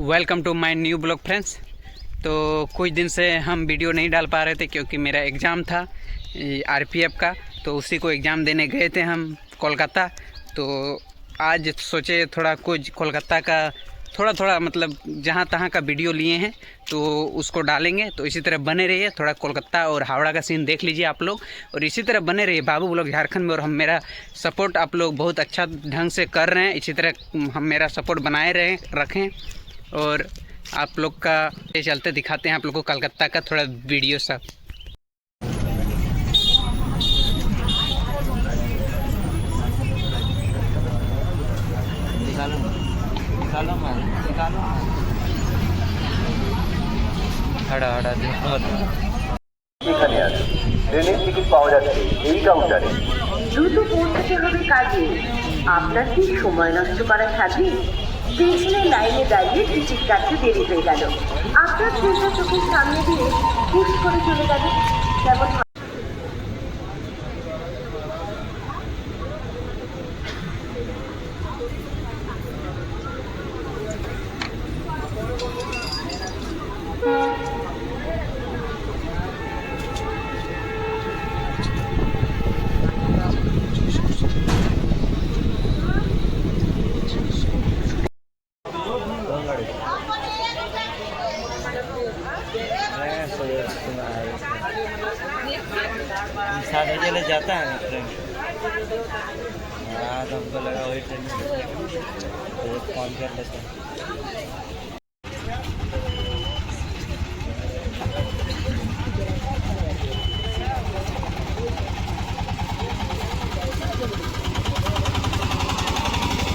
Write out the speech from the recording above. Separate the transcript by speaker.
Speaker 1: Welcome to my new blog friends. तो कुछ दिन से हम वीडियो नहीं डाल पा रहे थे क्योंकि मेरा एग्ज़ाम था आरपीएफ का। तो उसी को एग्ज़ाम देने गए थे हम कोलकाता। तो आज सोचे थोड़ा कुछ कोलकाता का थोड़ा मतलब जहाँ तहाँ का वीडियो लिए हैं तो उसको डालेंगे। तो इसी तरह बने रहिए, थोड़ा कोलकाता और हावड़ा का सीन देख लीजिए आप लोग, और इसी तरह बने रहिए बाबू ब्लॉग झारखंड में। और हम मेरा सपोर्ट आप लोग बहुत अच्छा ढंग से कर रहे हैं, इसी तरह हम मेरा सपोर्ट बनाए रखें। और आप लोग का ये चलते दिखाते हैं आप लोग को कलकत्ता का थोड़ा वीडियो सब।
Speaker 2: এখানে আছে ট্রেনের টিকিট পাওয়া যাচ্ছে এই কাউন্টারে।
Speaker 3: দ্রুত পৌঁছাতে হবে কাজে। আপনার কি সময় নষ্ট করা থাকবে? স্টেশনে লাইনে দাঁড়িয়ে টিকিট কাটতে দেরি হয়ে গেল, আপনার ট্রেনটা চোখের সামনে দিয়ে হুশ করে চলে যাবে। যেমন
Speaker 4: सात बजे ले जाता है ना ट्रेन। हाँ तो हमको लगा वही ट्रेन फोन कर लेते हैं।